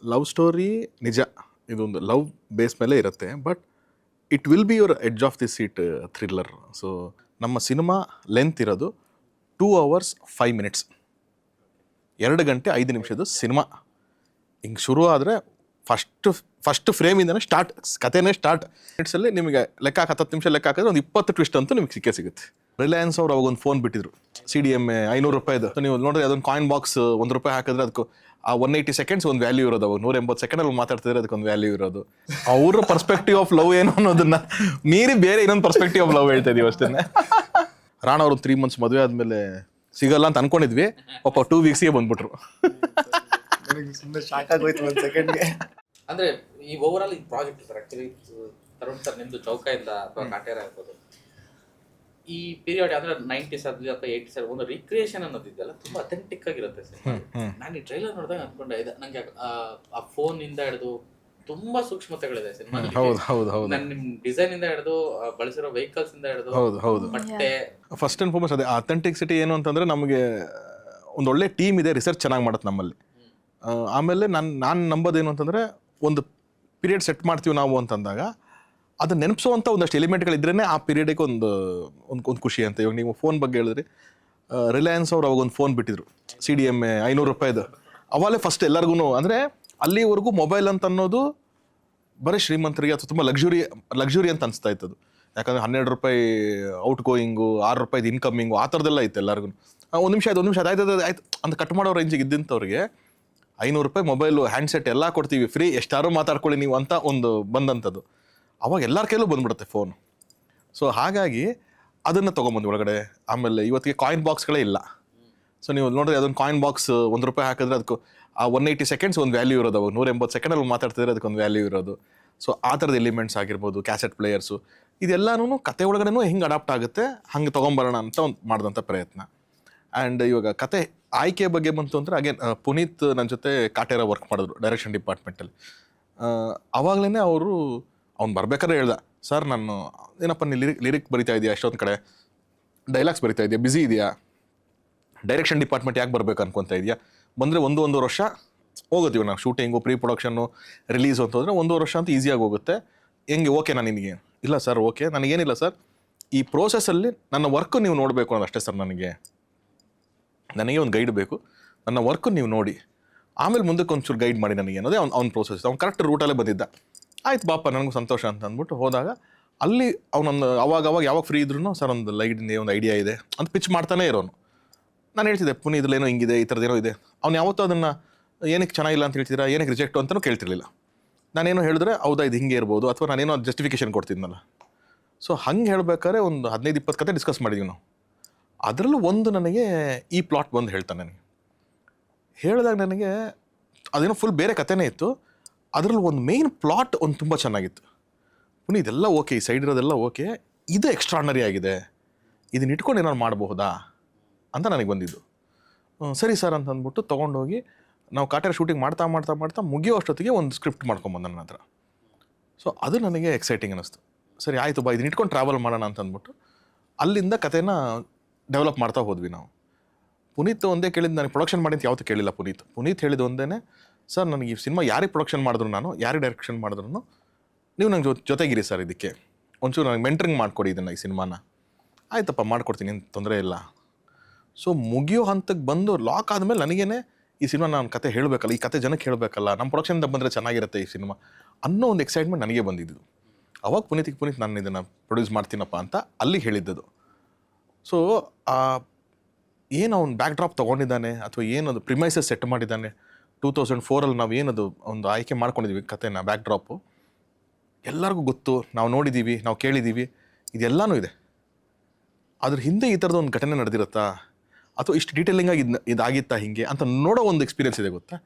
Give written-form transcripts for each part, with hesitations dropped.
Love story ನಿಜ, ಇದೊಂದು love base ಮೇಲೆ ಇರುತ್ತೆ, but it will be your edge of the seat thriller. So ನಮ್ಮ ಸಿನಿಮಾ ಲೆಂತ್ ಇರೋದು 2 hours 5 minutes, 2 ಗಂಟೆ 5 ನಿಮಿಷದ ಸಿನಿಮಾ. ಹಿಂಗೆ ಶುರು ಆದರೆ ಫಸ್ಟ್ ಫ್ರೇಮಿಂದನೇ ಸ್ಟಾರ್ಟ್, ಕಥೆನೇ ಸ್ಟಾರ್ಟ್. ಮಿನಿಟ್ಸಲ್ಲಿ ನಿಮಗೆ ಲೆಕ್ಕ 10 ನಿಮಿಷ ಲೆಕ್ಕ ಹಾಕಿದ್ರೆ ಒಂದು 20 ಟ್ವಿಸ್ಟ್ ಅಂತೂ ನಿಮಗೆ ಸಿಗುತ್ತೆ. ರಿಲಯನ್ಸ್ ಅವ್ರು ಅವಾಗ ಒಂದು ಫೋನ್ ಬಿಟ್ಟಿದ್ರು, CDMA 500 ರೂಪಾಯಿದು. ನೀವು ನೋಡಿದ್ರೆ ಅದೊಂದು ಕಾಯಿನ್ ಬಾಕ್ಸ್ ₹1 ಹಾಕಿದ್ರೆ ಅದಕ್ಕೆ ಆ 180 seconds ಒಂದು ವ್ಯಾಲ್ಯೂ ಇರೋದು. ಅವಾಗ 180 ಸೆಕೆಂಡಲ್ಲಿ ಮಾತಾಡ್ತಿದ್ರೆ ಅದಕ್ಕೊಂದು ವ್ಯಾಲ್ಯೂ ಇರೋದು. ಅವರ ಪರ್ಸ್ಪೆಕ್ಟಿವ್ ಆಫ್ ಲವ್ ಏನು ಅನ್ನೋದನ್ನ ಮೀರಿ ಬೇರೆ ಇನ್ನೊಂದು ಪರ್ಸ್ಪೆಕ್ಟಿವ್ ಆಫ್ ಲವ್ ಹೇಳ್ತಾ ಇದೀವಿ ಅಷ್ಟೇ. ರಾಣ ಅವರು 3 months ಮದುವೆ ಆದಮೇಲೆ ಸಿಗಲ್ಲ ಅಂತ ಅನ್ಕೊಂಡಿದ್ವಿ, ಪಾಪ 2 weeksಗೆ ಬಂದ್ಬಿಟ್ರು. ಸುಮ್ಮನೆ ಶಾಕ್ ಆಗೋಯ್ತು ಒಂದು ಸೆಕೆಂಡ್ಗೆ. ಅಂದ್ರೆ ಈ ಓವರ್ ಆಲ್ ಈ project sir, actually Tarun sir ನಿಮ್ದು ಚೌಕದಿಂದ ಅಥವಾ ಕಾಟೇರ ಆಗ್ಬೋದು, ಈ ಪೀರಿಯಡ್ ಅಂದ್ರೆ 90s ಆಗಲಿ ಅಥವಾ 80s ಒಂದು ರಿಕ್ರಿಯೇಷನ್ ಅನ್ನೋದಿದೆಯಲ್ಲ ತುಂಬಾ ಅಥೆಂಟಿಕ್ ಆಗಿರುತ್ತೆ ಸರ್. ನಾನು ಈ ಟ್ರೈಲರ್ ನೋಡಿದಾಗ ಅನ್ಕೊಂಡೆ ನಂಗೆ ಆ ಫೋನ್ ಇಂದ ಹಿಡಿದು ತುಂಬಾ ಸೂಕ್ಷ್ಮತೆಗಳಿದೆ ಸಿನಿಮಾ. ನಾನು ನಿಮ್ ಡಿಸೈನ್ ಇಂದ ಹಿಡಿದು ಬಳಸಿರೋ ವೆಹಿಕಲ್ಸ್ ಇಂದ ಹಿಡಿದು ಬಟ್ಟೆ, ಫಸ್ಟ್ ಅಂಡ್ ಫಾರ್ಮೋಸ್ಟ್ ಅದೇ ಅಥೆಂಟಿಸಿಟಿ ಏನು ಅಂತಂದ್ರೆ ನಮಗೆ ಒಂದು ಒಳ್ಳೆ ಟೀಮ್ ಇದೆ, ರಿಸರ್ಚ್ ಚೆನ್ನಾಗಿ ಮಾಡುತ್ತೆ ನಮ್ಮಲ್ಲಿ. ಆಮೇಲೆ ನಾನು ನಂಬೋದೇನು ಅಂತಂದರೆ ಒಂದು ಪೀರಿಯಡ್ ಸೆಟ್ ಮಾಡ್ತೀವಿ ನಾವು ಅಂತಂದಾಗ ಅದನ್ನ ನೆನಪಿಸುವಂಥ ಒಂದಷ್ಟು ಎಲಿಮೆಂಟ್ಗಳಿದ್ರೇ ಆ ಪೀರಿಯಡಿಗೆ ಒಂದು ಖುಷಿ ಅಂತ. ಇವಾಗ ನೀವು ಫೋನ್ ಬಗ್ಗೆ ಹೇಳಿದ್ರಿ, ರಿಲಯನ್ಸ್ ಅವ್ರು ಅವಾಗ ಒಂದು ಫೋನ್ ಬಿಟ್ಟಿದ್ರು, CDMA 500 ರೂಪಾಯಿದು. ಅವಾಗಲೇ ಫಸ್ಟ್ ಎಲ್ಲರಿಗೂ ಅಂದರೆ ಅಲ್ಲಿವರೆಗೂ ಮೊಬೈಲ್ ಅಂತ ಅನ್ನೋದು ಬರೀ ಶ್ರೀಮಂತರಿಗೆ ಅಥವಾ ತುಂಬ ಲಕ್ಸುರಿ ಅಂತ ಅನಿಸ್ತಾ ಇತ್ತದು. ಯಾಕಂದರೆ 12 ರೂಪಾಯಿ ಔಟ್ ಗೋಯಿಂಗು, 6 ರೂಪಾಯಿದು ಇನ್ಕಮಿಂಗು, ಆ ಥರದ್ದೆಲ್ಲ ಇತ್ತು ಎಲ್ಲರಿಗೂ. ಒಂದು ನಿಮಿಷ ಆಯ್ತು ಅಂತ ಕಟ್ ಮಾಡೋ ರೇಂಜಿಗೆ ಇದ್ದಂಥವ್ರಿಗೆ 500 ರೂಪಾಯಿ ಮೊಬೈಲು, ಹ್ಯಾಂಡ್ಸೆಟ್ ಎಲ್ಲ ಕೊಡ್ತೀವಿ ಫ್ರೀ, ಎಷ್ಟಾರು ಮಾತಾಡ್ಕೊಳ್ಳಿ ನೀವು ಅಂತ ಒಂದು ಬಂದಂಥದ್ದು. ಅವಾಗ ಎಲ್ಲರ ಕೈಲೂ ಬಂದ್ಬಿಡುತ್ತೆ ಫೋನ್. ಸೊ ಹಾಗಾಗಿ ಅದನ್ನು ತೊಗೊಂಬಂದು ಒಳಗಡೆ. ಆಮೇಲೆ ಇವತ್ತಿಗೆ ಕಾಯಿನ್ ಬಾಕ್ಸ್ಗಳೇ ಇಲ್ಲ. ಸೊ ನೀವು ನೋಡಿದ್ರೆ ಅದೊಂದು ಕಾಯಿನ್ ಬಾಕ್ಸ್ ₹1 ಹಾಕಿದ್ರೆ ಅದಕ್ಕೆ ಆ 180 seconds ಒಂದು ವ್ಯಾಲ್ಯೂ ಇರೋದು. ಅವಾಗ 180 ಸೆಕೆಂಡಲ್ಲಿ ಮಾತಾಡ್ತಿದ್ರೆ ಅದಕ್ಕೊಂದು ವ್ಯಾಲ್ಯೂ ಇರೋದು. ಸೊ ಆ ಥರದ ಎಲಿಮೆಂಟ್ಸ್ ಆಗಿರ್ಬೋದು, ಕ್ಯಾಸೆಟ್ ಪ್ಲೇಯರ್ಸು, ಇದೆಲ್ಲನೂ ಕತೆ ಒಳಗಡೆನೂ ಹಿಂಗೆ ಅಡಾಪ್ಟ್ ಆಗುತ್ತೆ, ಹಂಗೆ ತೊಗೊಂಬರೋಣ ಅಂತ ಒಂದು ಮಾಡಿದಂಥ ಪ್ರಯತ್ನ. ಆ್ಯಂಡ್ ಇವಾಗ ಕತೆ ಆಯ್ಕೆ ಬಗ್ಗೆ ಬಂತು ಅಂದರೆ ಅಗೇನ್ ಪುನೀತ್ ನನ್ನ ಜೊತೆ ಕಾಟೇರ ವರ್ಕ್ ಮಾಡಿದ್ರು ಡೈರೆಕ್ಷನ್ ಡಿಪಾರ್ಟ್ಮೆಂಟಲ್ಲಿ. ಆವಾಗಲೇ ಅವ್ನು ಬರ್ಬೇಕಾದ್ರೆ ಹೇಳ್ದ, ಸರ್ ನಾನು ಏನಪ್ಪ ನೀ ಲಿರಿಕ್ ಬರಿತಾ ಇದೆಯಾ, ಎಷ್ಟೊಂದು ಕಡೆ ಡೈಲಾಗ್ಸ್ ಬರಿತಾ ಇದೆಯಾ, ಬ್ಯುಸಿ ಇದೆಯಾ, ಡೈರೆಕ್ಷನ್ ಡಿಪಾರ್ಟ್ಮೆಂಟ್ ಯಾಕೆ ಬರ್ಬೇಕು ಅನ್ಕೊತಾ ಇದೆಯಾ, ಬಂದರೆ 1.5 ವರ್ಷ ಹೋಗುತ್ತೀವಿ ನಾವು ಶೂಟಿಂಗು, ಪ್ರೀ ಪ್ರೊಡಕ್ಷನ್ನು, ರಿಲೀಸು ಅಂತ ಹೋದರೆ 1.5 ವರ್ಷ ಅಂತ ಈಸಿಯಾಗಿ ಹೋಗುತ್ತೆ. ಹೆಂಗೆ ಓಕೆನಾ ನಿನಗೆ? ಇಲ್ಲ ಸರ್ ಓಕೆ, ನನಗೇನಿಲ್ಲ ಸರ್, ಈ ಪ್ರೋಸೆಸ್ಸಲ್ಲಿ ನನ್ನ ವರ್ಕು ನೀವು ನೋಡಬೇಕು ಅನ್ನೋದು ಅಷ್ಟೇ ಸರ್. ನನಗೆ ಒಂದು ಗೈಡ್ ಬೇಕು, ನನ್ನ ವರ್ಕು ನೀವು ನೋಡಿ ಆಮೇಲೆ ಮುಂದಕ್ಕೆ ಒಂಚೂರು ಗೈಡ್ ಮಾಡಿ ನನಗೆ ಅನ್ನೋದೇ ಅವ್ನ ಪ್ರೋಸೆಸ್. ಅವ್ನು ಕರೆಕ್ಟ್ ರೂಟಲ್ಲೇ ಬಂದಿದ್ದ. ಆಯ್ತು ಬಾಪ ನನಗೂ ಸಂತೋಷ ಅಂತ ಅಂದ್ಬಿಟ್ಟು ಹೋದಾಗ ಅಲ್ಲಿ ಅವನೊಂದು ಅವಾಗ ಯಾವಾಗ ಫ್ರೀ ಇದ್ರೂ ಸರ್ ಒಂದು ಒಂದು ಐಡಿಯಾ ಇದೆ ಅಂತ ಪಿಚ್ ಮಾಡ್ತಾನೆ ಇರೋನು. ನಾನು ಹೇಳ್ತಿದ್ದೆ ಪುನೀತ್ ಇದ್ರಲ್ಲೇನೋ ಹಿಂಗಿದೆ, ಈ ಥರದ್ದೇನೋ ಇದೆ. ಅವ್ನು ಯಾವತ್ತೂ ಅದನ್ನು ಏನಕ್ಕೆ ಚೆನ್ನಾಗಿಲ್ಲ ಅಂತ ಹೇಳ್ತಿದ್ದೀರಾ, ಏನಕ್ಕೆ ರಿಜೆಕ್ಟು ಅಂತಲೂ ಕೇಳ್ತಿರ್ಲಿಲ್ಲ. ನಾನೇನೋ ಹೇಳಿದ್ರೆ ಹೌದಾ ಇದು ಹಿಂಗೆ ಇರ್ಬೋದು, ಅಥವಾ ನಾನೇನೋ ಜಸ್ಟಿಫಿಕೇಶನ್ ಕೊಡ್ತಿದ್ನಲ್ಲ. ಸೊ ಹಂಗೆ ಹೇಳ್ಬೇಕಾದ್ರೆ ಒಂದು 15-20 ಕತೆ ಡಿಸ್ಕಸ್ ಮಾಡಿದ್ವಿ ನಾವು. ಅದರಲ್ಲೂ ಒಂದು ನನಗೆ ಈ ಪ್ಲಾಟ್ ಬಂದು ಹೇಳ್ತಾನೆ. ನನಗೆ ಹೇಳಿದಾಗ ನನಗೆ ಅದೇನೋ ಫುಲ್ ಬೇರೆ ಕಥೆನೇ ಇತ್ತು. ಅದರಲ್ಲಿ ಒಂದು ಮೇಯ್ನ್ ಪ್ಲಾಟ್ ಒಂದು ತುಂಬ ಚೆನ್ನಾಗಿತ್ತು. ಪುನೀತ್ ಇದೆಲ್ಲ ಓಕೆ, ಈ ಸೈಡ್ ಇರೋದೆಲ್ಲ ಓಕೆ, ಇದು ಎಕ್ಸ್ಟ್ರಾರ್ನರಿ ಆಗಿದೆ, ಇದನ್ನ ಇಟ್ಕೊಂಡು ಏನಾದ್ರು ಮಾಡಬಹುದಾ ಅಂತ ನನಗೆ ಬಂದಿದ್ದು. ಸರಿ ಸರ್ ಅಂತ ಅಂದ್ಬಿಟ್ಟು ತೊಗೊಂಡೋಗಿ ನಾವು ಕಾಟೇರ ಶೂಟಿಂಗ್ ಮಾಡ್ತಾ ಮುಗಿಯೋ ಅಷ್ಟೊತ್ತಿಗೆ ಒಂದು ಸ್ಕ್ರಿಪ್ಟ್ ಮಾಡ್ಕೊಂಬಂದ ನನ್ನ ಹತ್ರ. ಸೊ ಅದು ನನಗೆ ಎಕ್ಸೈಟಿಂಗ್ ಅನ್ನಿಸ್ತು. ಸರಿ ಆಯಿತು ಬಾ, ಇದನ್ನ ಇಟ್ಕೊಂಡು ಟ್ರಾವೆಲ್ ಮಾಡೋಣ ಅಂತ ಅಂದ್ಬಿಟ್ಟು ಅಲ್ಲಿಂದ ಕಥೆನ ಡೆವಲಪ್ ಮಾಡ್ತಾ ಹೋದ್ವಿ ನಾವು. ಪುನೀತ್ ಒಂದೇ ಕೇಳಿದ್ದು, ನನಗೆ ಪ್ರೊಡಕ್ಷನ್ ಮಾಡಿ ಅಂತ ಯಾವತ್ತೂ ಕೇಳಿಲ್ಲ ಪುನೀತ್ ಹೇಳಿದ್ದು ಒಂದೇ, ಸರ್ ನನಗೆ ಈ ಸಿನಿಮಾ ಯಾರಿಗೆ ಪ್ರೊಡಕ್ಷನ್ ಮಾಡಿದ್ರು, ಯಾರಿಗೆ ಡೈರೆಕ್ಷನ್ ಮಾಡಿದ್ರು ನೀವು ನಂಗೆ ಜೊತೆಗಿರಿ ಸರ್, ಇದಕ್ಕೆ ಒಂಚೂರು ನನಗೆ ಮೆಂಟ್ರಿಂಗ್ ಮಾಡಿಕೊಡಿ ಇದನ್ನು, ಈ ಸಿನಿಮಾನ. ಆಯ್ತಪ್ಪ ಮಾಡ್ಕೊಡ್ತೀನಿ, ಏನು ತೊಂದರೆ ಇಲ್ಲ. ಸೊ ಮುಗಿಯೋ ಹಂತಕ್ಕೆ ಬಂದು ಲಾಕ್ ಆದಮೇಲೆ ನನಗೇನೆ ಈ ಸಿನಿಮಾ ನಾನು ಕತೆ ಹೇಳಬೇಕಲ್ಲ, ಈ ಕತೆ ಜನಕ್ಕೆ ಹೇಳಬೇಕಲ್ಲ, ನಮ್ಮ ಪ್ರೊಡಕ್ಷನ್ದ ಬಂದರೆ ಚೆನ್ನಾಗಿರುತ್ತೆ ಈ ಸಿನಿಮಾ ಅನ್ನೋ ಒಂದು ಎಕ್ಸೈಟ್ಮೆಂಟ್ ನನಗೆ ಬಂದಿದ್ದು. ಅವಾಗ ಪುನೀತ್ ನಾನು ಇದನ್ನು ಪ್ರೊಡ್ಯೂಸ್ ಮಾಡ್ತೀನಪ್ಪ ಅಂತ ಅಲ್ಲಿ ಹೇಳಿದ್ದದು. ಸೊ ಏನು ಅವ್ನು ಬ್ಯಾಕ್ ಡ್ರಾಪ್ ತೊಗೊಂಡಿದ್ದಾನೆ ಅಥವಾ ಏನದು ಪ್ರಿಮೈಸಸ್ ಸೆಟ್ ಮಾಡಿದ್ದಾನೆ 2004 ನಾವು ಏನದು ಒಂದು ಆಯ್ಕೆ ಮಾಡ್ಕೊಂಡಿದ್ವಿ ಕತೆನ, ಬ್ಯಾಕ್ ಡ್ರಾಪು ಎಲ್ಲರಿಗೂ ಗೊತ್ತು, ನಾವು ನೋಡಿದ್ದೀವಿ, ನಾವು ಕೇಳಿದ್ದೀವಿ, ಇದೆಲ್ಲನೂ ಇದೆ. ಅದ್ರ ಹಿಂದೆ ಈ ಥರದ ಒಂದು ಘಟನೆ ನಡೆದಿರುತ್ತಾ ಅಥವಾ ಇಷ್ಟು ಡೀಟೇಲಿಂಗಾಗಿ ಇದಾಗಿತ್ತಾ ಹಿಂಗೆ ಅಂತ ನೋಡೋ ಒಂದು ಎಕ್ಸ್ಪೀರಿಯನ್ಸ್ ಇದೆ ಗೊತ್ತಾ,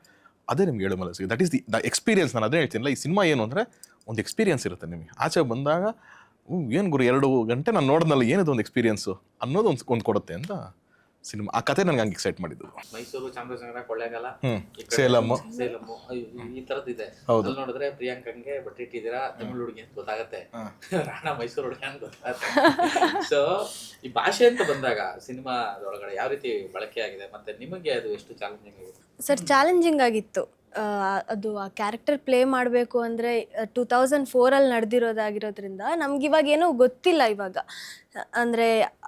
ಅದೇ ನಿಮ್ಗೆ ಹೇಳೋ ಮನಸ್ಸಿಗೆ. That is the experience. ನಾನು ಅದೇ ಹೇಳ್ತೀನಲ್ಲ, ಈ ಸಿನಿಮಾ ಏನು ಅಂದರೆ ಒಂದು ಎಕ್ಸ್ಪೀರಿಯನ್ಸ್ ಇರುತ್ತೆ ನಿಮಗೆ. ಆಚೆ ಬಂದಾಗ ಏನು ಗುರು 2 ಗಂಟೆ ನಾನು ನೋಡಿದ್ನಲ್ಲ ಏನಿದೆ ಒಂದು ಎಕ್ಸ್ಪೀರಿಯನ್ಸು ಅನ್ನೋದು ಒಂದು ಕೊಡುತ್ತೆ ಅಂತ ಸಿನಿಮಾ. ಆ ಕತೆ ನನಗೆ ಹಂಗೆ ಎಕ್ಸೈಟ್ ಮಾಡಿದ್ದು. ಮೈಸೂರು, ಚಾಮರಾಜನಗರ, ಕೊಳ್ಳೇಗಾಲ, ಸೇಲಮ್ಮು ಈ ತರದಿದೆ. ಅಲ್ಲಿ ನೋಡಿದ್ರೆ ಪ್ರಿಯಾಂಕಂಗೆ ಬಟ್ಟೆ ಇಟ್ಟಿದ್ದೀರಾ, ತಮಿಳ್ ಹುಡುಗಿ ಅಂತ ಗೊತ್ತಾಗತ್ತೆ, ರಾಣ ಮೈಸೂರು ಹುಡುಗಿ ಅಂತ ಗೊತ್ತಾಗತ್ತೆ. ಸೊ ಈ ಭಾಷೆ ಅಂತ ಬಂದಾಗ ಸಿನಿಮಾದೊಳಗಡೆ ಯಾವ ರೀತಿ ಬಳಕೆ ಆಗಿದೆ ಮತ್ತೆ ನಿಮಗೆ ಅದು ಎಷ್ಟು ಚಾಲೆಂಜಿಂಗ್ ಆಗಿದೆ? ಸರ್ ಚಾಲೆಂಜಿಂಗ್ ಆಗಿತ್ತು. ಅದು ಆ ಕ್ಯಾರೆಕ್ಟರ್ ಪ್ಲೇ ಮಾಡಬೇಕು ಅಂದರೆ 2004 ನಡೆದಿರೋದಾಗಿರೋದ್ರಿಂದ ನಮ್ಗೆ ಇವಾಗ ಏನೂ ಗೊತ್ತಿಲ್ಲ ಇವಾಗ. ಅಂದರೆ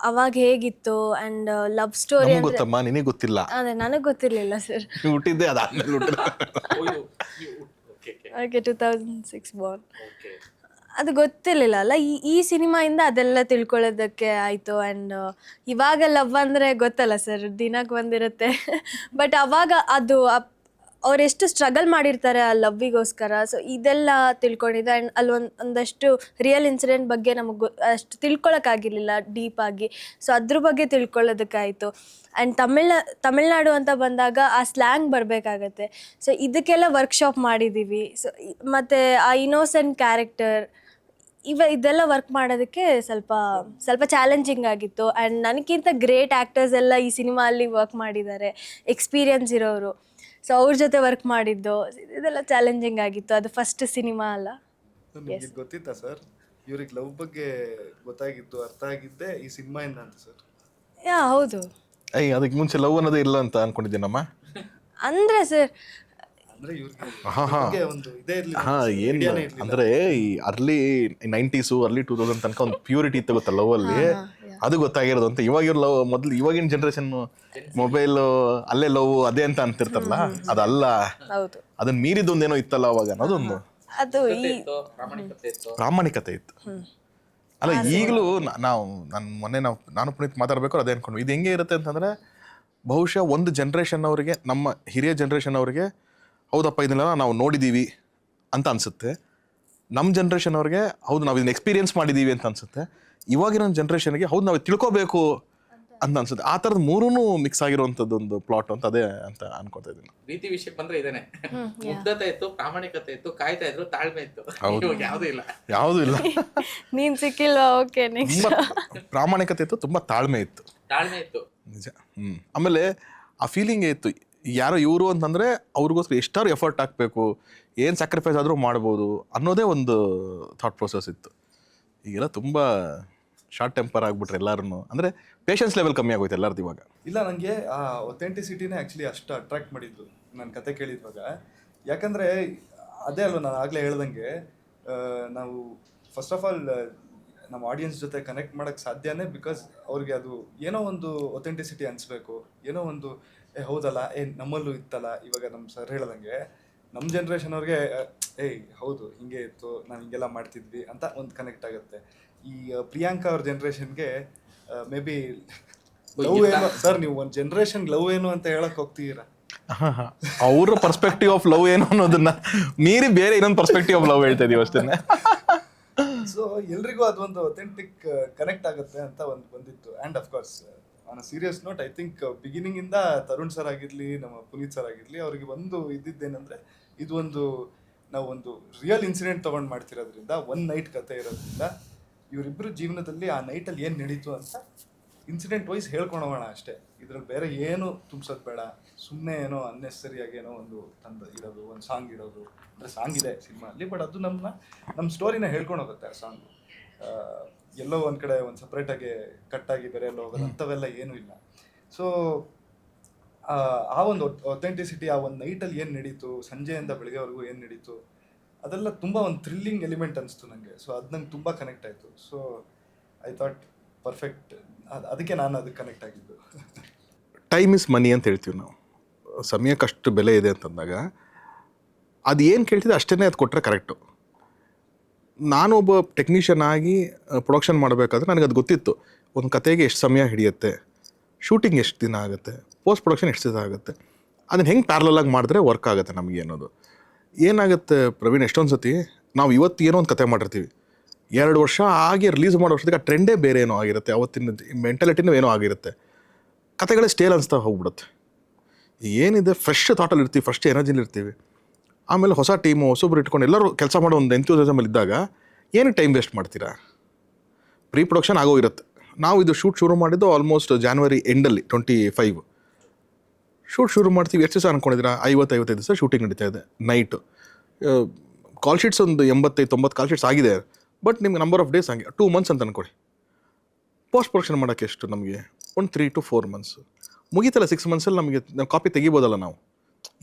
ಅವಾಗ ಹೇಗಿತ್ತು ಆ್ಯಂಡ್ ಲವ್ ಸ್ಟೋರಿ ನಮ್ಗೆ ಅಂದರೆ ಗೊತ್ತಮ್ಮ, ನಿನಗೆ ಗೊತ್ತಿಲ್ಲ. ಅದೇ ನನಗೆ ಗೊತ್ತಿರಲಿಲ್ಲ ಸರ್. ನೀವು ಹುಟ್ಟಿದ್ದೆ ಅದಾದ್ಮೇಲೆ ಹುಟ್ಟಿದ. Okay 2006 Born. ಓಕೆ. ಅದು ಗೊತ್ತಿರಲಿಲ್ಲ ಅಲ್ಲ. ಈ ಸಿನಿಮಾಯಿಂದ ಅದೆಲ್ಲ ತಿಳ್ಕೊಳ್ಳೋದಕ್ಕೆ ಆಯಿತು. ಆ್ಯಂಡ್ ಇವಾಗ ಲವ್ ಅಂದರೆ ಗೊತ್ತಲ್ಲ ಸರ್, ದಿನಕ್ಕೆ ಬಂದಿರುತ್ತೆ. ಬಟ್ ಅವಾಗ ಅದು ಅವರೆಷ್ಟು ಸ್ಟ್ರಗಲ್ ಮಾಡಿರ್ತಾರೆ ಆ ಲವ್ವಿಗೋಸ್ಕರ. ಸೊ ಇದೆಲ್ಲ ತಿಳ್ಕೊಂಡಿದ್ದೆ. ಆ್ಯಂಡ್ ಅಲ್ಲಿ ಒಂದಷ್ಟು ರಿಯಲ್ ಇನ್ಸಿಡೆಂಟ್ ಬಗ್ಗೆ ನಮಗೆ ಅಷ್ಟು ತಿಳ್ಕೊಳಕ್ಕಾಗಿರಲಿಲ್ಲ ಡೀಪಾಗಿ. ಸೊ ಅದ್ರ ಬಗ್ಗೆ ತಿಳ್ಕೊಳ್ಳೋದಕ್ಕಾಯಿತು. ಆ್ಯಂಡ್ ತಮಿಳ್ನಾಡು ಅಂತ ಬಂದಾಗ ಆ ಸ್ಲ್ಯಾಂಗ್ ಬರಬೇಕಾಗತ್ತೆ. ಸೊ ಇದಕ್ಕೆಲ್ಲ ವರ್ಕ್ಶಾಪ್ ಮಾಡಿದ್ದೀವಿ. ಸೊ ಮತ್ತು ಆ ಇನ್ನೋಸೆಂಟ್ ಕ್ಯಾರೆಕ್ಟರ್ ಇದೆಲ್ಲ ವರ್ಕ್ ಮಾಡೋದಕ್ಕೆ ಸ್ವಲ್ಪ ಚಾಲೆಂಜಿಂಗ್ ಆಗಿತ್ತು. ಆ್ಯಂಡ್ ನನಗಿಂತ ಗ್ರೇಟ್ ಆ್ಯಕ್ಟರ್ಸ್ ಎಲ್ಲ ಈ ಸಿನಿಮಾ ಅಲ್ಲಿ ವರ್ಕ್ ಮಾಡಿದ್ದಾರೆ, ಎಕ್ಸ್ಪೀರಿಯನ್ಸ್ ಇರೋರು. ಸೊ ಅವ್ರ ಜೊತೆ ವರ್ಕ್ ಮಾಡಿದ್ದು ಇದೆಲ್ಲ ಚಾಲೆಂಜಿಂಗ್ ಆಗಿತ್ತು. ಅದು ಫಸ್ಟ್ ಸಿನಿಮಾ ಅಲ್ಲ. ನಿಮಗೆ ಗೊತ್ತಿತ್ತಾ ಸರ್ ಇವ್ರಿಗೆ ಲವ್ ಬಗ್ಗೆ ಗೊತ್ತಾಗಿದ್ದು ಅರ್ಥ ಆಗಿದ್ದೆ ಈ ಸಿನಿಮಾಯಿಂದ ಅಂತ ಸರ್? ಹೌದು. ಅದಕ್ಕೆ ಮುಂಚೆ ಲವ್ ಅನ್ನೋದೇ ಇಲ್ಲ ಅಂತ ಅನ್ಕೊಂಡಿದ್ದೀನಮ್ಮ. ಅಂದರೆ ಸರ್ ಅಂದ್ರೆ ಇವ್ರಿಗೆ ಒಂದು ಇದೇ ಏನು ಅಂದರೆ ಈ ಅರ್ಲಿ 90s ಅರ್ಲಿ 2000 ತನಕ ಒಂದು ಪ್ಯೂರಿಟಿ ಇತ್ತು ಗೊತ್ತಾ ಲವ್ ಅಲ್ಲಿ, ಅದು ಗೊತ್ತಾಗಿರೋದು ಅಂತ. ಇವಾಗ ಲವ್ ಮೊದಲು ಇವಾಗಿನ ಜನ್ರೇಷನ್ ಮೊಬೈಲ್ ಅಲ್ಲೇ ಲವ್ ಅದೇ ಅಂತ ಅಂತಿರ್ತಾರಲ್ಲ, ಅದಲ್ಲ. ಹೌದು, ಅದನ್ನ ಮೀರಿದೊಂದೇನೋ ಇತ್ತಲ್ಲ ಅವಾಗ ಅನ್ನೋದೊಂದು ಅದು ಪ್ರಾಮಾಣಿಕತೆ ಇತ್ತು. ಅಲ್ಲ ಈಗಲೂ ನಾನು ಪುನೀತ್ ಮಾತಾಡ್ಬೇಕಾದ್ರೆ ಅದೇ ಅನ್ಕೊಂಡು ಇದು ಹೆಂಗೆ ಇರುತ್ತೆ ಅಂತಂದ್ರೆ, ಬಹುಶಃ ಒಂದು ಜನ್ರೇಷನ್ ಅವರಿಗೆ, ನಮ್ಮ ಹಿರಿಯ ಜನ್ರೇಷನ್ ಅವರಿಗೆ ಹೌದಪ್ಪ ಇದನ್ನೆಲ್ಲ ನಾವು ನೋಡಿದ್ದೀವಿ ಅಂತ ಅನಿಸುತ್ತೆ. ನಮ್ಮ ಜನ್ರೇಷನ್ ಅವ್ರಿಗೆ ಹೌದು ನಾವು ಇದನ್ನ ಎಕ್ಸ್ಪೀರಿಯನ್ಸ್ ಮಾಡಿದ್ದೀವಿ ಅಂತ ಅನಿಸುತ್ತೆ. ಇವಾಗಿನ ಜನ್ರೇಷನ್ಗೆ ಹೌದು ನಾವು ತಿಳ್ಕೊಬೇಕು ಅಂತ ಅನ್ಸುತ್ತೆ. ಆ ಥರದ್ದು ಮೂರೂ ಮಿಕ್ಸ್ ಆಗಿರುವಂಥದ್ದೊಂದು ಪ್ಲಾಟ್ ಅಂತ ಅದೇ ಅಂತ ಅನ್ಕೋತಾ ಇದ್ದೀನಿ. ಪ್ರೀತಿ ವಿಷಯಕ್ಕೆ ಬಂದ್ರೆ ಇದೇನೆ, ಮುಗ್ಧತೆ ಇತ್ತು, ಪ್ರಾಮಾಣಿಕತೆ ಇತ್ತು, ಕಾಯ್ತಾ ಇದ್ರು, ತಾಳ್ಮೆ ಇತ್ತು. ಯಾವುದೂ ಇಲ್ಲ. ನೀನ್ ಸಿಕ್ಕಿಲ್ವಾ? Okay, next. ಪ್ರಾಮಾಣಿಕತೆ ಇತ್ತು, ತುಂಬ ತಾಳ್ಮೆ ಇತ್ತು. ನಿಜ. ಆಮೇಲೆ ಆ ಫೀಲಿಂಗೇ ಇತ್ತು, ಯಾರೋ ಇವರು ಅಂತಂದರೆ ಅವ್ರಿಗೋಸ್ಕರ ಎಷ್ಟಾದ್ರು ಎಫರ್ಟ್ ಹಾಕಬೇಕು, ಏನು ಸ್ಯಾಕ್ರಿಫೈಸ್ ಆದರೂ ಮಾಡ್ಬೋದು ಅನ್ನೋದೇ ಒಂದು ಥಾಟ್ ಪ್ರೊಸೆಸ್ ಇತ್ತು. ಈಗೆಲ್ಲ ತುಂಬ ಶಾರ್ಟ್ ಟೆಂಪರ್ ಆಗಿಬಿಟ್ರೆ ಎಲ್ಲರೂ, ಅಂದರೆ ಪೇಷನ್ಸ್ ಲೆವೆಲ್ ಕಮ್ಮಿ ಆಗೋಯ್ತು ಎಲ್ಲರದ್ದು ಇವಾಗ. ಇಲ್ಲ, ನನಗೆ ಆ ಒಥೆಂಟಿಸಿಟಿನೇ ಆ್ಯಕ್ಚುಲಿ ಅಷ್ಟು ಅಟ್ರಾಕ್ಟ್ ಮಾಡಿದ್ದು ನನ್ನ ಕತೆ ಕೇಳಿದ್ವಾಗ. ಯಾಕಂದರೆ ಅದೇ ಅಲ್ವ ನಾನು ಆಗಲೇ ಹೇಳ್ದಂಗೆ, ನಾವು ಫಸ್ಟ್ ಆಫ್ ಆಲ್ ನಮ್ಮ ಆಡಿಯನ್ಸ್ ಜೊತೆ ಕನೆಕ್ಟ್ ಮಾಡೋಕ್ಕೆ ಸಾಧ್ಯನೇ ಬಿಕಾಸ್ ಅವ್ರಿಗೆ ಅದು ಏನೋ ಒಂದು ಒಥೆಂಟಿಸಿಟಿ ಅನಿಸ್ಬೇಕು, ಏನೋ ಒಂದು ಹೌದಲ್ಲ ನಮ್ಮಲ್ಲೂ ಇತ್ತಲ್ಲ. ಇವಾಗ ನಮ್ಮ ಸರ್ ಹೇಳ್ದಂಗೆ ನಮ್ಮ ಜನ್ರೇಷನ್ ಅವ್ರಿಗೆ ಹೌದು ಹಿಂಗೆ ಇತ್ತು, ನಾವು ಹಿಂಗೆಲ್ಲ ಮಾಡ್ತಿದ್ವಿ ಅಂತ ಒಂದು ಕನೆಕ್ಟ್ ಆಗುತ್ತೆ. ಈ ಪ್ರಿಯಾಂಕಾ ಅವ್ರ ಜನ್ರೇಷನ್ಗೆ ಮೇ ಬಿ ಲವ್ ಏನು ಸರ್, ನೀವು ಒಂದು ಜನ್ರೇಷನ್ ಲವ್ ಏನು ಅಂತ ಹೇಳಕ್ ಹೋಗ್ತೀರಾ? ಅವ್ರ ಪರ್ಸ್ಪೆಕ್ಟಿವ್ ಆಫ್ ಲವ್ ಏನು ಅನ್ನೋದನ್ನ ಮೀರಿ ಬೇರೆ ಇನ್ನೊಂದು ಪರ್ಸ್ಪೆಕ್ಟಿವ್ ಆಫ್ ಲವ್ ಹೇಳ್ತಾ ಇದೀವಿ ಅಷ್ಟೇ. ಸೊ ಎಲ್ರಿಗೂ ಅದೊಂದು ಅಥೆಂಟಿಕ್ ಕನೆಕ್ಟ್ ಆಗುತ್ತೆ ಅಂತ ಒಂದು ಬಂದಿತ್ತು. And of course on a serious note, I think ಬಿಗಿನಿಂಗಿಂದ ತರುಣ್ ಸರ್ ಆಗಿರಲಿ, ನಮ್ಮ ಪುನೀತ್ ಸರ್ ಆಗಿರಲಿ, ಅವರಿಗೆ ಒಂದು ಇದ್ದಿದ್ದೇನೆಂದರೆ, ಇದು ನಾವು ಒಂದು ರಿಯಲ್ ಇನ್ಸಿಡೆಂಟ್ ತೊಗೊಂಡು ಮಾಡ್ತಿರೋದ್ರಿಂದ, ಒನ್ ನೈಟ್ ಕತೆ ಇರೋದ್ರಿಂದ, ಇವರಿಬ್ಬರು ಜೀವನದಲ್ಲಿ ಆ ನೈಟಲ್ಲಿ ಏನು ನಡೀತು ಅಂತ ಇನ್ಸಿಡೆಂಟ್ ವೈಸ್ ಹೇಳ್ಕೊಂಡು ಹೋಗೋಣ ಅಷ್ಟೇ. ಇದ್ರಲ್ಲಿ ಬೇರೆ ಏನು ತುಂಬಿಸೋದು ಬೇಡ. ಸುಮ್ಮನೆ ಏನೋ ಅನ್ನೆಸರಿಯಾಗಿ ಏನೋ ಒಂದು ತಂದು ಇಡೋದು, ಒಂದು ಸಾಂಗ್ ಇಡೋದು. ಅಂದರೆ ಸಾಂಗ್ ಇದೆ ಸಿನಿಮಾ ಅಲ್ಲಿ, ಬಟ್ ಅದು ನಮ್ಮ ಸ್ಟೋರಿನ ಹೇಳ್ಕೊಂಡು ಹೋಗುತ್ತೆ ಆ ಸಾಂಗು. ಎಲ್ಲೋ ಒಂದು ಕಡೆ ಒಂದು ಸಪ್ರೇಟಾಗಿ ಕಟ್ಟಾಗಿ ಬೇರೆ ಎಲ್ಲ ಹೋಗೋದು ಅಂಥವೆಲ್ಲ ಏನೂ ಇಲ್ಲ. ಸೊ ಆ ಒಂದು ಒಥೆಂಟಿಸಿಟಿ, ಆ ಒಂದು ನೈಟಲ್ಲಿ ಏನು ನಡೀತು, ಸಂಜೆಯಿಂದ ಬೆಳಗ್ಗೆವರೆಗೂ ಏನು ನಡೀತು, ಅದೆಲ್ಲ ತುಂಬ ಒಂದು ಥ್ರಿಲ್ಲಿಂಗ್ ಎಲಿಮೆಂಟ್ ಅನಿಸ್ತು ನನಗೆ. ಸೊ ಅದು ನಂಗೆ ತುಂಬ ಕನೆಕ್ಟ್ ಆಯಿತು. ಸೊ ಐ ಥಾಟ್ ಪರ್ಫೆಕ್ಟ್, ಅದಕ್ಕೆ ನಾನು ಅದಕ್ಕೆ ಕನೆಕ್ಟ್ ಆಗಿದ್ದು. ಟೈಮ್ ಇಸ್ ಮನಿ ಅಂತ ಹೇಳ್ತೀವಿ ನಾವು. ಸಮಯಕ್ಕಷ್ಟು ಬೆಲೆ ಇದೆ ಅಂತಂದಾಗ ಅದು ಏನು ಕೇಳ್ತಿದ್ದೆ ಅಷ್ಟೇ ಅದು ಕೊಟ್ಟರೆ ಕರೆಕ್ಟು. ನಾನೊಬ್ಬ ಟೆಕ್ನಿಷಿಯನ್ ಆಗಿ ಪ್ರೊಡಕ್ಷನ್ ಮಾಡಬೇಕಾದ್ರೆ ನನಗೆ ಅದು ಗೊತ್ತಿತ್ತು, ಒಂದು ಕತೆಗೆ ಎಷ್ಟು ಸಮಯ ಹಿಡಿಯುತ್ತೆ, ಶೂಟಿಂಗ್ ಎಷ್ಟು ದಿನ ಆಗುತ್ತೆ, ಪೋಸ್ಟ್ ಪ್ರೊಡಕ್ಷನ್ ಎಷ್ಟು ದಿನ ಆಗುತ್ತೆ, ಅದನ್ನು ಹೆಂಗೆ ಪ್ಯಾರಲಾಗಿ ಮಾಡಿದ್ರೆ ವರ್ಕ್ ಆಗುತ್ತೆ ನಮಗೆ ಅನ್ನೋದು. ಏನಾಗುತ್ತೆ ಪ್ರವೀಣ್, ಎಷ್ಟೊಂದು ಸತಿ ನಾವು ಇವತ್ತು ಏನೋ ಒಂದು ಕತೆ ಮಾಡಿರ್ತೀವಿ, 2 ವರ್ಷ ಆಗಿ ರಿಲೀಸ್ ಮಾಡೋ ವರ್ಷಕ್ಕೆ ಆ ಟ್ರೆಂಡೇ ಬೇರೆ ಏನೋ ಆಗಿರುತ್ತೆ, ಅವತ್ತಿನ ಮೆಂಟಾಲಿಟಿನೂ ಏನೋ ಆಗಿರುತ್ತೆ, ಕತೆಗಳೇ ಸ್ಟೇಲ್ ಅನಿಸ್ತಾ ಹೋಗ್ಬಿಡುತ್ತೆ. ಏನಿದೆ ಫ್ರೆಶ್ ಥಾಟಲ್ಲಿ ಇರ್ತೀವಿ, ಫಸ್ಟ್ ಎನರ್ಜಿಲಿ ಇರ್ತೀವಿ. ಆಮೇಲೆ ಹೊಸ ಟೀಮು ಹೊಸೊಬ್ರು ಇಟ್ಕೊಂಡು ಎಲ್ಲರೂ ಕೆಲಸ ಮಾಡೋ ಒಂದು ಎಂಥೂಸಿಯಾಸಮಲ್ಲಿ ಇದ್ದಾಗ ಏನಕ್ಕೆ ಟೈಮ್ ವೇಸ್ಟ್ ಮಾಡ್ತೀರಾ? ಪ್ರೀ ಪ್ರೊಡಕ್ಷನ್ ಆಗೋಗಿರುತ್ತೆ. ನಾವು ಇದು ಶೂಟ್ ಶುರು ಮಾಡಿದ್ದು ಆಲ್ಮೋಸ್ಟ್ ಜಾನ್ವರಿ ಎಂಡಲ್ಲಿ 25 ಶೂಟ್ ಶುರು ಮಾಡ್ತೀವಿ. ಎಷ್ಟು ದಿವಸ ಅಂದ್ಕೊಂಡಿದ್ದೀರಾ? 50-55 ದಿವಸ ಶೂಟಿಂಗ್ ನಡೀತಾ ಇದೆ. ನೈಟು ಕಾಲ್ ಶೀಟ್ಸ್ ಒಂದು 85-90 ಕಾಲ್ ಶೀಟ್ಸ್ ಆಗಿದೆ. ಬಟ್ ನಿಮ್ಗೆ ನಂಬರ್ ಆಫ್ ಡೇಸ್ ಹಂಗೆ 2 ಮಂತ್ಸ್ ಅಂತ ಅಂದ್ಕೊಳ್ಳಿ. ಪೋಸ್ಟ್ ಪ್ರೊಡಕ್ಷನ್ ಮಾಡೋಕ್ಕೆ ಎಷ್ಟು ನಮಗೆ? ಒಂದು 3 to 4 ಮಂತ್ಸ್ ಮುಗೀತಲ್ಲ. 6 ಮಂತ್ಸಲ್ಲಿ ನಮಗೆ ಕಾಪಿ ತೆಗಿಬೋದಲ್ಲ ನಾವು.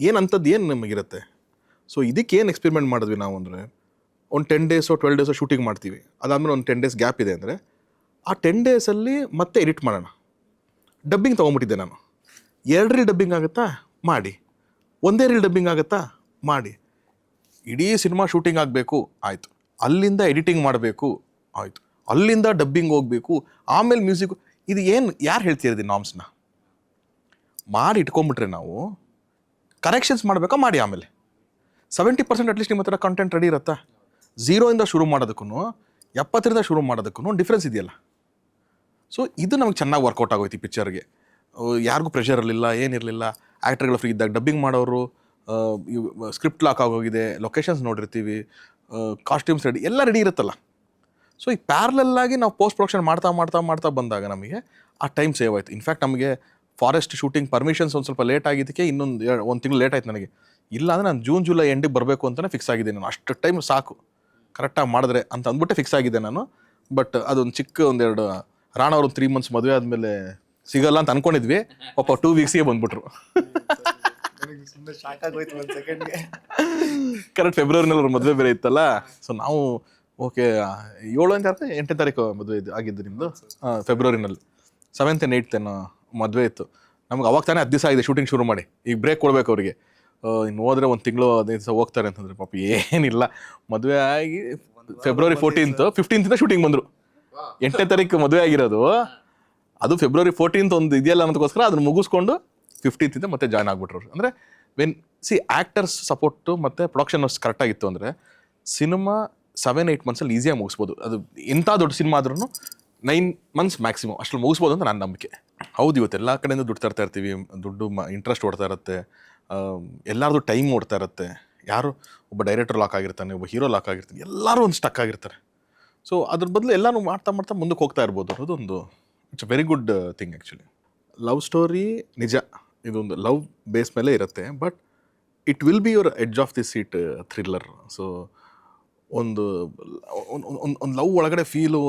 ಏನಂಥದ್ದು ಏನು ನಮಗಿರುತ್ತೆ? ಸೊ ಇದಕ್ಕೆ ಏನು ಎಕ್ಸ್ಪೆರಿಮೆಂಟ್ ಮಾಡಿದ್ವಿ ನಾವು ಅಂದರೆ, ಒಂದು 10 ಡೇಸೋ 12 ಡೇಸೋ ಶೂಟಿಂಗ್ ಮಾಡ್ತೀವಿ, ಅದಾದಮೇಲೆ ಒಂದು 10 ಡೇಸ್ ಗ್ಯಾಪ್ ಇದೆ ಅಂದರೆ ಆ 10 ಡೇಸಲ್ಲಿ ಮತ್ತೆ ಎಡಿಟ್ ಮಾಡೋಣ. ಡಬ್ಬಿಂಗ್ ತೊಗೊಂಬಿಟ್ಟಿದ್ದೆ ನಾನು. 2 ರೀಲ್ ಡಬ್ಬಿಂಗ್ ಆಗುತ್ತಾ ಮಾಡಿ, 1 ರೀಲ್ ಡಬ್ಬಿಂಗ್ ಆಗುತ್ತಾ ಮಾಡಿ, ಇಡೀ ಸಿನಿಮಾ ಶೂಟಿಂಗ್ ಆಗಬೇಕು ಆಯಿತು, ಅಲ್ಲಿಂದ ಎಡಿಟಿಂಗ್ ಮಾಡಬೇಕು ಆಯಿತು, ಅಲ್ಲಿಂದ ಡಬ್ಬಿಂಗ್ ಹೋಗಬೇಕು, ಆಮೇಲೆ ಮ್ಯೂಸಿಕ್. ಇದು ಏನು ಯಾರು ಹೇಳ್ತಿರೋದು ನಾಮ್ಸ್ನ? ಮಾಡಿ ಇಟ್ಕೊಂಬಿಟ್ರೆ ನಾವು ಕರೆಕ್ಷನ್ಸ್ ಮಾಡಬೇಕಾ ಮಾಡಿ ಆಮೇಲೆ 70% ಅಟ್ಲೀಸ್ಟ್ ನಿಮ್ಮ ಹತ್ರ ಕಂಟೆಂಟ್ ರೆಡಿ ಇರುತ್ತಾ? 0 ಶುರು ಮಾಡೋದಕ್ಕೂ 70 ಶುರು ಮಾಡೋದಕ್ಕೂ ಡಿಫ್ರೆನ್ಸ್ ಇದೆಯಲ್ಲ. ಸೊ ಇದು ನಮಗೆ ಚೆನ್ನಾಗಿ ವರ್ಕೌಟ್ ಆಗೋಯ್ತು ಈ ಪಿಕ್ಚರ್ಗೆ. ಯಾರಿಗೂ ಪ್ರೆಷರ್ ಇರಲಿಲ್ಲ, ಏನಿರಲಿಲ್ಲ. ಆ್ಯಕ್ಟರ್ಗಳು ಫ್ರೀ ಇದ್ದಾಗ ಡಬ್ಬಿಂಗ್ ಮಾಡೋರು, ಸ್ಕ್ರಿಪ್ಟ್ ಲಾಕ್ ಆಗೋಗಿದೆ, ಲೊಕೇಶನ್ಸ್ ನೋಡಿರ್ತೀವಿ, ಕಾಸ್ಟ್ಯೂಮ್ಸ್ ರೆಡಿ ಎಲ್ಲ ರೆಡಿ ಇರುತ್ತಲ್ಲ. ಸೊ ಈ ಪ್ಯಾರಲಲ್ಲಾಗಿ ನಾವು ಪೋಸ್ಟ್ ಪ್ರೊಡಕ್ಷನ್ ಮಾಡ್ತಾ ಬಂದಾಗ ನಮಗೆ ಆ ಟೈಮ್ ಸೇವ್ ಆಯಿತು. ಇನ್ಫ್ಯಾಕ್ಟ್ ನಮಗೆ ಫಾರೆಸ್ಟ್ ಶೂಟಿಂಗ್ ಪರ್ಮಿಷನ್ಸ್ ಒಂದು ಸ್ವಲ್ಪ ಲೇಟ್ ಆಗಿದ್ದಕ್ಕೆ ಒಂದು ತಿಂಗಳು ಲೇಟ್ ಆಯ್ತು ನನಗೆ. ಇಲ್ಲ ಅಂದರೆ ನಾನು ಜೂನ್ ಜುಲೈ ಎಂಡಿಗೆ ಬರಬೇಕು ಅಂತಲೇ ಫಿಕ್ಸ್ ಆಗಿದೆ. ನಾನು ಅಷ್ಟು ಟೈಮ್ ಸಾಕು ಕರೆಕ್ಟಾಗಿ ಮಾಡಿದ್ರೆ ಅಂತ ಅಂದ್ಬಿಟ್ಟೆ ಫಿಕ್ಸ್ ಆಗಿದೆ ನಾನು. ಬಟ್ ಅದೊಂದು ಚಿಕ್ಕ ಒಂದೆರಡು ರಾಣ ಅವರು 3 months ಮದುವೆ ಆದಮೇಲೆ ಸಿಗಲ್ಲ ಅಂತ ಅಂದ್ಕೊಂಡಿದ್ವಿ. ಪಾಪ 2 ವೀಕ್ಸಿಗೆ ಬಂದ್ಬಿಟ್ರು. ನನಗೆ ಸುಮ್ಮನೆ ಶಾಕ್ ಆಗೋಯ್ತು ಒಂದು ಸೆಕೆಂಡ್ಗೆ. ಕರೆಕ್ಟ್ ಫೆಬ್ರವರಿನಲ್ಲಿ ಅವ್ರ ಮದುವೆ ಬೇರೆ ಇತ್ತಲ್ಲ. ಸೊ ನಾವು ಓಕೆ 7 ಅಂತ 8ನೇ ತಾರೀಕು ಮದುವೆ ಆಗಿದ್ದು ನಿಮ್ಮದು. ಫೆಬ್ರವರಿನಲ್ಲಿ 7th and 8th ಏನೋ ಮದುವೆ ಇತ್ತು. ನಮ್ಗೆ ಅವಾಗ ತಾನೇ 10 ದಿವಸ ಆಗಿದೆ ಶೂಟಿಂಗ್ ಶುರು ಮಾಡಿ. ಈಗ ಬ್ರೇಕ್ ಕೊಡ್ಬೇಕು ಅವರಿಗೆ. ಇನ್ನು ಹೋದ್ರೆ 1 ತಿಂಗಳು 15 ದಿವಸ ಹೋಗ್ತಾರೆ ಅಂತಂದ್ರೆ ಪಾಪ ಏನಿಲ್ಲ. ಮದುವೆ ಆಗಿ February 14th 15th ಶೂಟಿಂಗ್ ಬಂದರು. 8ನೇ ತಾರೀಕು ಮದುವೆ ಆಗಿರೋದು, ಅದು February 14th ಒಂದು ಇದೆಯಲ್ಲ ಅನ್ನೋದಕ್ಕೋಸ್ಕರ ಅದನ್ನು ಮುಗಿಸ್ಕೊಂಡು 15th ಮತ್ತೆ ಜಾಯ್ನ್ ಆಗ್ಬಿಟ್ರು. ಅಂದರೆ ವೆನ್ ಆ್ಯಕ್ಟರ್ಸ್ ಸಪೋರ್ಟು ಮತ್ತು ಪ್ರೊಡಕ್ಷನ್ ಕರೆಕ್ಟಾಗಿತ್ತು ಅಂದರೆ ಸಿನಿಮಾ 7-8 monthsಲ್ಲಿ ಈಸಿಯಾಗಿ ಮುಗಿಸ್ಬೋದು. ಅದು ಎಂಥ ದೊಡ್ಡ ಸಿನಿಮಾ ಆದ್ರೂ 9 months ಮ್ಯಾಕ್ಸಿಮಮ್ ಅಷ್ಟರಲ್ಲಿ ಮುಗಿಸ್ಬೋದು ಅಂತ ನನ್ನ ನಂಬಿಕೆ. ಹೌದು, ಇವತ್ತು ಎಲ್ಲ ಕಡೆಯಿಂದ ದುಡ್ಡು ತರ್ತಾ ಇರ್ತೀವಿ, ದುಡ್ಡು ಇಂಟ್ರೆಸ್ಟ್ ಓಡ್ತಾ ಇರುತ್ತೆ, ಎಲ್ಲರದು ಟೈಮ್ ಓಡ್ತಾ ಇರುತ್ತೆ. ಯಾರು ಒಬ್ಬ ಡೈರೆಕ್ಟರ್ ಲಾಕ್ ಆಗಿರ್ತಾನೆ, ಒಬ್ಬ ಹೀರೋ ಲಾಕ್ ಆಗಿರ್ತಾನೆ, ಎಲ್ಲರೂ ಒಂದು ಸ್ಟಕ್ ಆಗಿರ್ತಾರೆ. ಸೊ ಅದ್ರ ಬದಲು ಎಲ್ಲನೂ ಮಾಡ್ತಾ ಮುಂದಕ್ಕೆ ಹೋಗ್ತಾ ಇರ್ಬೋದು. ಅದೊಂದು it's a very good thing actually. Love story ನಿಜ, ಇದೊಂದು ಲವ್ ಬೇಸ್ ಮೇಲೆ ಇರುತ್ತೆ, but it will be your edge of the seat thriller. So ಒಂದು ಲವ್ ಒಳಗಡೆ ಫೀಲು,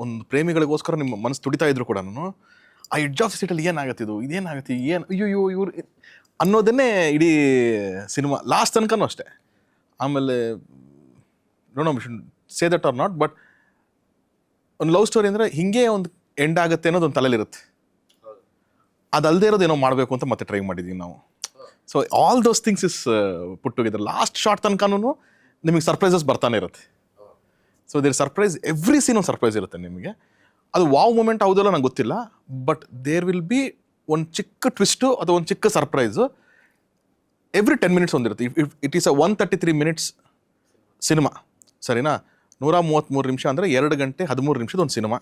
ಒಂದು ಪ್ರೇಮಿಗಳಿಗೋಸ್ಕರ ನಿಮ್ಮ ಮನಸ್ಸು ತುಡಿತಾ ಇದ್ರು ಕೂಡ ಆ ಎಡ್ಜ್ ಆಫ್ ದಿ ಸೀಟಲ್ಲಿ ಏನಾಗುತ್ತೆ, ಇದೇನಾಗುತ್ತೆ, ಏನು ಅಯ್ಯೋ ಇವ್ರು ಅನ್ನೋದನ್ನೇ ಇಡೀ ಸಿನಿಮಾ ಲಾಸ್ಟ್ ತನಕನೂ ಅಷ್ಟೇ. ಆಮೇಲೆ no say that are not, but ಒಂದು ಲವ್ ಸ್ಟೋರಿ ಅಂದರೆ ಹಿಂಗೆ ಒಂದು ಎಂಡ್ ಆಗುತ್ತೆ ಅನ್ನೋದು ಒಂದು ತಲೆಯಲ್ಲಿರುತ್ತೆ. ಅದಲ್ಲದೆ ಇರೋದೇನೋ ಮಾಡಬೇಕು ಅಂತ ಮತ್ತೆ ಟ್ರೈ ಮಾಡಿದ್ದೀವಿ ನಾವು. So all those things is put together. Last shot ತನಕನೂ ನಿಮಗೆ ಸರ್ಪ್ರೈಸಸ್ ಬರ್ತಾನೆ ಇರುತ್ತೆ. So there surprise, every scene ಒಂದು ಸರ್ಪ್ರೈಸ್ ಇರುತ್ತೆ ನಿಮಗೆ. ಅದು ವಾವ್ ಮೂಮೆಂಟ್ ಯಾವುದಲ್ಲ ನಂಗೆ ಗೊತ್ತಿಲ್ಲ, ಬಟ್ ದೇರ್ ವಿಲ್ ಬಿ ಒಂದು ಚಿಕ್ಕ ಟ್ವಿಸ್ಟು ಅಥವಾ ಒಂದು ಚಿಕ್ಕ ಸರ್ಪ್ರೈಸು ಎವ್ರಿ 10 minutes ಒಂದಿರುತ್ತೆ. It is a 133 minutes cinema, ಸರಿನಾ? 133 ನಿಮಿಷ ಅಂದರೆ 2 ಗಂಟೆ 13 ನಿಮಿಷದ ಒಂದು cinema.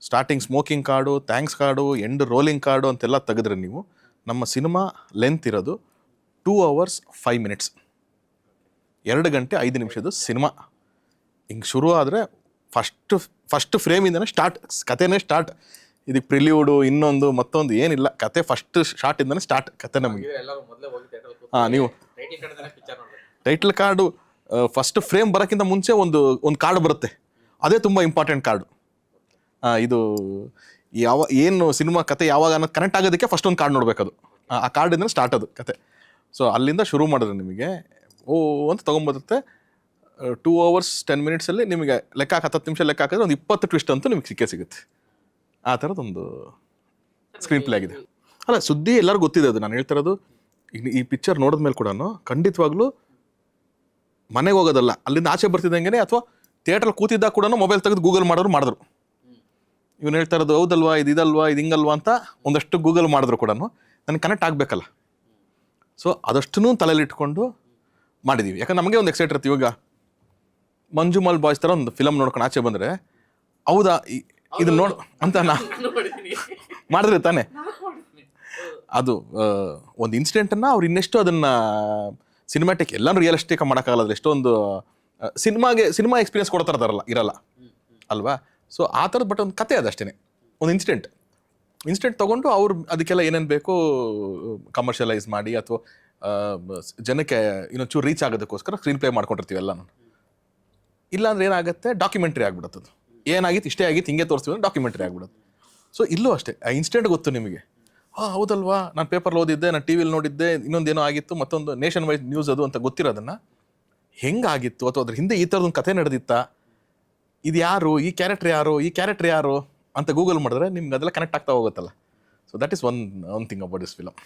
Starting smoking card, thanks card, end rolling card ಅಂತೆಲ್ಲ ತೆಗೆದ್ರೆ ನೀವು, ನಮ್ಮ ಸಿನಿಮಾ ಲೆಂತ್ ಇರೋದು 2 hours 5 minutes, 2 ಗಂಟೆ 5 ನಿಮಿಷದ ಸಿನಿಮಾ. ಹಿಂಗೆ ಶುರು ಆದರೆ ಫಸ್ಟ್ ಫ್ರೇಮಿಂದನೇ ಸ್ಟಾರ್ಟ್, ಕತೆನೇ ಸ್ಟಾರ್ಟ್. ಇದಕ್ಕೆ ಪ್ರಿಲ್ಯೂಡು ಇನ್ನೊಂದು ಮತ್ತೊಂದು ಏನಿಲ್ಲ, ಕತೆ ಫಸ್ಟ್ ಶಾರ್ಟಿಂದನೇ ಸ್ಟಾರ್ಟ್ ಕತೆ ನಮಗೆ. ನೀವು ಟೈಟಲ್ ಕಾರ್ಡು ಫಸ್ಟ್ ಫ್ರೇಮ್ ಬರೋಕ್ಕಿಂತ ಮುಂಚೆ ಒಂದು ಕಾರ್ಡ್ ಬರುತ್ತೆ, ಅದೇ ತುಂಬ ಇಂಪಾರ್ಟೆಂಟ್ ಕಾರ್ಡು. ಇದು ಏನು ಸಿನಿಮಾ ಕತೆ ಯಾವಾಗ ಅನ್ನೋದು ಕನೆಕ್ಟ್ ಆಗೋದಕ್ಕೆ ಫಸ್ಟ್ ಒಂದು ಕಾರ್ಡ್ ನೋಡಬೇಕದು. ಆ ಕಾರ್ಡಿಂದ ಸ್ಟಾರ್ಟ್ ಅದು ಕತೆ. ಸೊ ಅಲ್ಲಿಂದ ಶುರು ಮಾಡಿದ್ರೆ ನಿಮಗೆ ಅಂತ ತೊಗೊಂಬರುತ್ತೆ. 2 hours 10 minutes ನಿಮಗೆ ಲೆಕ್ಕ 10 ನಿಮಿಷ ಲೆಕ್ಕ ಹಾಕಿದ್ರೆ ಒಂದು 20 ಟ್ವಿಸ್ಟ್ ಅಂತೂ ನಿಮಗೆ ಸಿಗುತ್ತೆ. ಆ ಥರದೊಂದು ಸ್ಕ್ರೀನ್ ಪ್ಲೇ ಆಗಿದೆ. ಅಲ್ಲ, ಸುದ್ದಿ ಎಲ್ಲರಿಗೂ ಗೊತ್ತಿದೆ ಅದು. ನಾನು ಹೇಳ್ತಿರೋದು ಈಗ ಈ ಪಿಕ್ಚರ್ ನೋಡಿದ್ಮೇಲೆ ಕೂಡ ಖಂಡಿತವಾಗ್ಲೂ ಮನೆಗೆ ಹೋಗೋದಲ್ಲ, ಅಲ್ಲಿಂದ ಆಚೆ ಬರ್ತಿದ್ದಂಗೆ ಅಥವಾ ಥಿಯೇಟ್ರಲ್ಲಿ ಕೂತಿದ್ದಾಗ ಕೂಡ ಮೊಬೈಲ್ ತೆಗೆದು ಗೂಗಲ್ ಮಾಡಿದ್ರು. ಇವನು ಹೇಳ್ತಾ ಇರೋದು ಹೌದಲ್ವಾ, ಇದಲ್ವಾ, ಇದು ಹಿಂಗಲ್ವಾ ಅಂತ ಒಂದಷ್ಟು ಗೂಗಲ್ ಮಾಡಿದ್ರು ಕೂಡ ನನಗೆ ಕನೆಕ್ಟ್ ಆಗಬೇಕಲ್ಲ. ಸೊ ಅದಷ್ಟೂ ತಲೆಯಲ್ಲಿ ಇಟ್ಕೊಂಡು ಮಾಡಿದ್ದೀವಿ. ಯಾಕಂದ್ರೆ ನಮಗೆ ಒಂದು ಎಕ್ಸೈಟ್ ಇರುತ್ತೆ. ಇವಾಗ ಮಂಜುಮಲ್ ಬಾಯ್ಸ್ ಥರ ಒಂದು ಫಿಲಮ್ ನೋಡ್ಕೊಂಡು ಆಚೆ ಬಂದರೆ ಹೌದಾ ಇದು ನೋಡು ಅಂತ ಮಾಡಿದ್ರೆ ತಾನೆ ಅದು ಒಂದು ಇನ್ಸಿಡೆಂಟನ್ನು ಅವ್ರು ಇನ್ನೆಷ್ಟು ಅದನ್ನು ಸಿನಿಮ್ಯಾಟಿಕ್ ಎಲ್ಲನೂ ರಿಯಲಿಸ್ಟಿಕ್ ಮಾಡೋಕ್ಕಾಗಲ್ಲ. ಎಷ್ಟೊಂದು ಸಿನಿಮಾ ಎಕ್ಸ್ಪೀರಿಯನ್ಸ್ ಕೊಡ್ತಾರಲ್ಲ ಇರಲ್ಲ ಅಲ್ವಾ. ಸೊ ಆ ಥರದ್ದು ಬಟ್ ಒಂದು ಕತೆ ಅದಷ್ಟೇ, ಒಂದು ಇನ್ಸಿಡೆಂಟ್ ತೊಗೊಂಡು ಅವ್ರು ಅದಕ್ಕೆಲ್ಲ ಏನೇನು ಬೇಕೋ ಕಮರ್ಷಿಯಲೈಸ್ ಮಾಡಿ ಅಥವಾ ಜನಕ್ಕೆ ಇನ್ನೊಂಚೂರು ರೀಚ್ ಆಗೋದಕ್ಕೋಸ್ಕರ ಸ್ಕ್ರೀನ್ ಪ್ಲೇ ಮಾಡ್ಕೊಂಡಿರ್ತೀವಿ ಎಲ್ಲನೂ. ಇಲ್ಲಾಂದ್ರೆ ಏನಾಗುತ್ತೆ, ಡಾಕ್ಯುಮೆಂಟ್ರಿ ಆಗ್ಬಿಡುತ್ತೆ. ಏನಾಗಿತ್ತು, ಇಷ್ಟೇ ಆಗಿತ್ತು, ಹಿಂಗೆ ತೋರಿಸ್ತೀವಿ ಅಂದ್ರೆ ಡಾಕ್ಯುಮೆಂಟ್ರಿ ಆಗ್ಬಿಡುತ್ತೆ. ಸೊ ಇಲ್ಲೂ ಅಷ್ಟೇ, ಆ ಇನ್ಸಿಡೆಂಟ್ ಗೊತ್ತು ನಿಮಗೆ. ಹೌದಲ್ವಾ, ನಾನು ಪೇಪರ್ಲ್ಲಿ ಓದಿದ್ದೆ, ನಾನು ಟಿ ವಿಲಿ ನೋಡಿದ್ದೆ, ಇನ್ನೊಂದೇನೋ ಆಗಿತ್ತು, ಮತ್ತೊಂದು ನೇಷನ್ ವೈಡ್ ನ್ಯೂಸ್ ಅದು ಅಂತ ಗೊತ್ತಿರೋದನ್ನು ಹೆಂಗಾಗಿತ್ತು ಅಥವಾ ಅದ್ರ ಹಿಂದೆ ಈ ಥರದೊಂದು ಕಥೆ ನಡೆದಿತ್ತಾ, ಇದು ಯಾರು, ಈ ಕ್ಯಾರೆಕ್ಟರ್ ಯಾರು ಅಂತ ಗೂಗಲ್ ಮಾಡಿದ್ರೆ ನಿಮ್ಗೆ ಅದೆಲ್ಲ ಕನೆಕ್ಟ್ ಆಗ್ತಾ ಹೋಗುತ್ತಲ್ಲ. So that is one thing about this film.